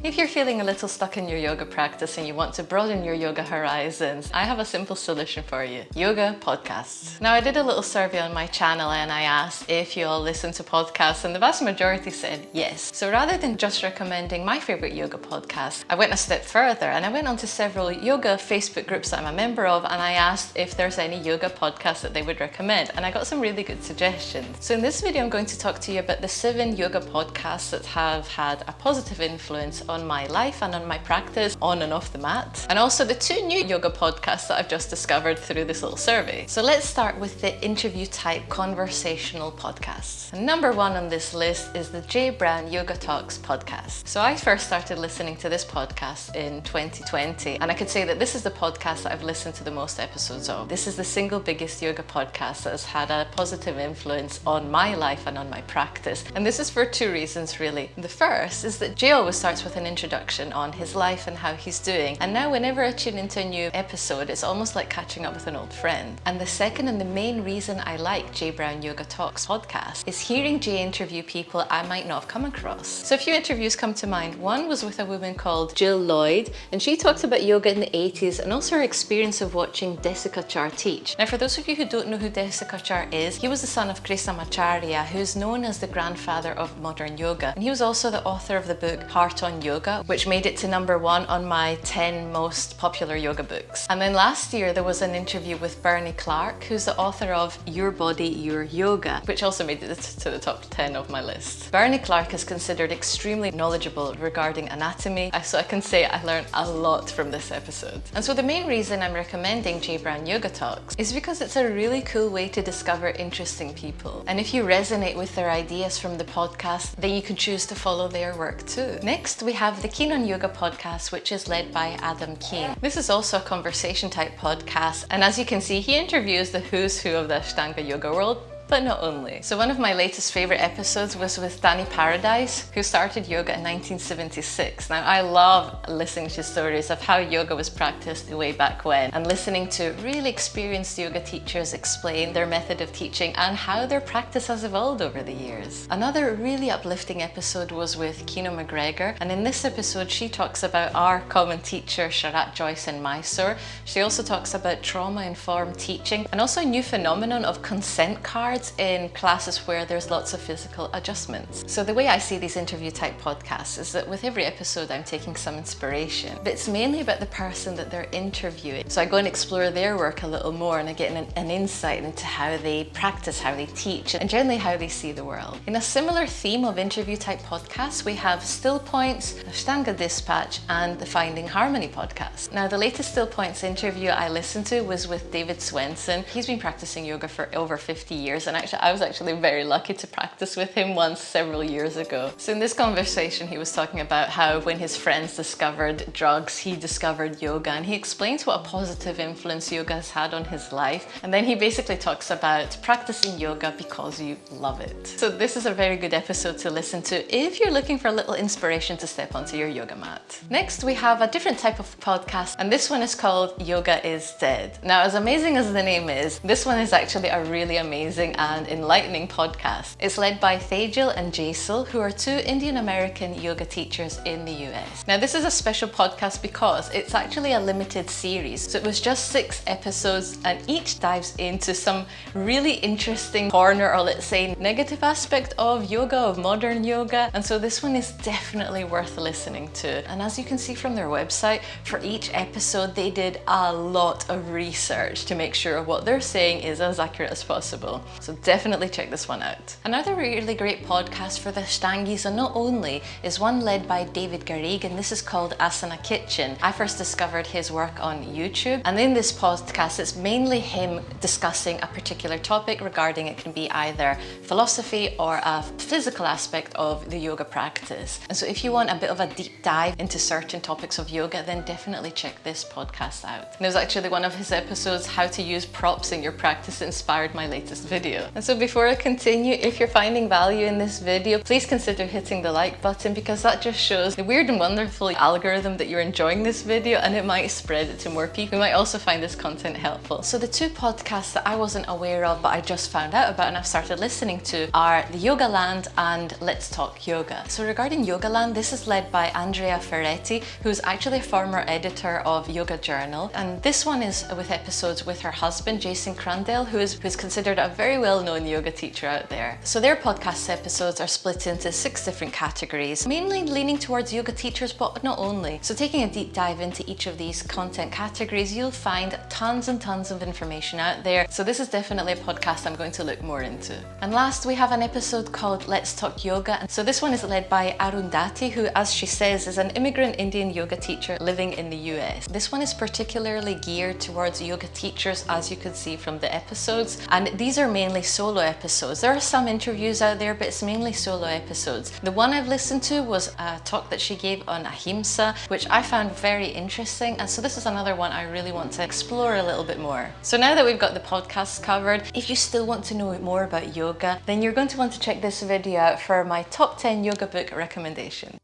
If you're feeling a little stuck in your yoga practice and you want to broaden your yoga horizons, I have a simple solution for you. Yoga podcasts. Now, I did a little survey on my channel and I asked if you all listen to podcasts, and the vast majority said yes. So rather than just recommending my favorite yoga podcast, I went a step further and I went onto several yoga Facebook groups that I'm a member of, and I asked if there's any yoga podcasts that they would recommend, and I got some really good suggestions. So in this video, I'm going to talk to you about the 7 yoga podcasts that have had a positive influence on my life and on my practice on and off the mat, and also the 2 new yoga podcasts that I've just discovered through this little survey. So let's start with the interview type conversational podcasts. And number 1 on this list is the J Brown Yoga Talks podcast. So I first started listening to this podcast in 2020, and I could say that this is the podcast that I've listened to the most episodes of. This is the single biggest yoga podcast that has had a positive influence on my life and on my practice. And this is for 2 reasons really. The first is that Jay always starts with an introduction on his life and how he's doing. And now whenever I tune into a new episode, it's almost like catching up with an old friend. And the second and the main reason I like J Brown Yoga Talks podcast is hearing Jay interview people I might not have come across. So a few interviews come to mind. One was with a woman called Jill Lloyd, and she talked about yoga in the 80s and also her experience of watching Desikachar teach. Now, for those of you who don't know who Desikachar is, he was the son of Krishnamacharya, who's known as the grandfather of modern yoga. And he was also the author of the book Heart on Yoga, which made it to number 1 on my 10 most popular yoga books. And then last year there was an interview with Bernie Clark, who's the author of Your Body, Your Yoga, which also made it to the top 10 of my list. Bernie Clark is considered extremely knowledgeable regarding anatomy, so I can say I learned a lot from this episode. And so the main reason I'm recommending J Brown Yoga Talks is because it's a really cool way to discover interesting people. And if you resonate with their ideas from the podcast, then you can choose to follow their work too. Next, we have the Keen on Yoga podcast, which is led by Adam Keen. This is also a conversation type podcast, and as you can see, he interviews the who's who of the Ashtanga yoga world, but not only. So one of my latest favorite episodes was with Danny Paradise, who started yoga in 1976. Now, I love listening to stories of how yoga was practiced way back when, and listening to really experienced yoga teachers explain their method of teaching and how their practice has evolved over the years. Another really uplifting episode was with Kino McGregor, and in this episode she talks about our common teacher Sharat Joyce in Mysore. She also talks about trauma-informed teaching and also a new phenomenon of consent cards in classes where there's lots of physical adjustments. So the way I see these interview type podcasts is that with every episode I'm taking some inspiration, but it's mainly about the person that they're interviewing. So I go and explore their work a little more, and I get an insight into how they practice, how they teach, and generally how they see the world. In a similar theme of interview type podcasts, we have Still Points, Ashtanga Dispatch, and the Finding Harmony podcast. Now, the latest Still Points interview I listened to was with David Swenson. He's been practicing yoga for over 50 years, and I was actually very lucky to practice with him once several years ago. So in this conversation, he was talking about how when his friends discovered drugs, he discovered yoga, and he explains what a positive influence yoga has had on his life. And then he basically talks about practicing yoga because you love it. So this is a very good episode to listen to if you're looking for a little inspiration to step onto your yoga mat. Next, we have a different type of podcast, and this one is called Yoga is Dead. Now, as amazing as the name is, this one is actually a really amazing and enlightening podcast. It's led by Thejal and Jaisal, who are 2 Indian-American yoga teachers in the US. Now, this is a special podcast because it's actually a limited series. So it was just 6 episodes, and each dives into some really interesting corner, or let's say negative aspect of yoga, of modern yoga. And so this one is definitely worth listening to. And as you can see from their website, for each episode, they did a lot of research to make sure what they're saying is as accurate as possible. So definitely check this one out. Another really great podcast for the Ashtangis, and not only, is one led by David Garrig, and this is called Asana Kitchen. I first discovered his work on YouTube, and in this podcast it's mainly him discussing a particular topic regarding, it can be either philosophy or a physical aspect of the yoga practice. And so if you want a bit of a deep dive into certain topics of yoga, then definitely check this podcast out. And it was actually one of his episodes, How to Use Props in Your Practice, that inspired my latest video. video. And so before I continue, if you're finding value in this video, please consider hitting the like button, because that just shows the weird and wonderful algorithm that you're enjoying this video, and it might spread it to more people who might also find this content helpful. So the two podcasts that I wasn't aware of but I just found out about and I've started listening to are the Yoga Land and Let's Talk Yoga. So regarding Yoga Land, this is led by Andrea Ferretti, who's actually a former editor of Yoga Journal, and this one is with episodes with her husband Jason Crandell, who's considered a very well-known yoga teacher out there. So their podcast episodes are split into 6 different categories, mainly leaning towards yoga teachers, but not only. So taking a deep dive into each of these content categories, you'll find tons and tons of information out there. So this is definitely a podcast I'm going to look more into. And last, we have an episode called Let's Talk Yoga. And so this one is led by Arundhati, who, as she says, is an immigrant Indian yoga teacher living in the US. This one is particularly geared towards yoga teachers, as you could see from the episodes. And these are mainly solo episodes. There are some interviews out there, but it's mainly solo episodes. The one I've listened to was a talk that she gave on ahimsa, which I found very interesting. And so this is another one I really want to explore a little bit more. So now that we've got the podcasts covered, if you still want to know more about yoga, then you're going to want to check this video out for my top 10 yoga book recommendations.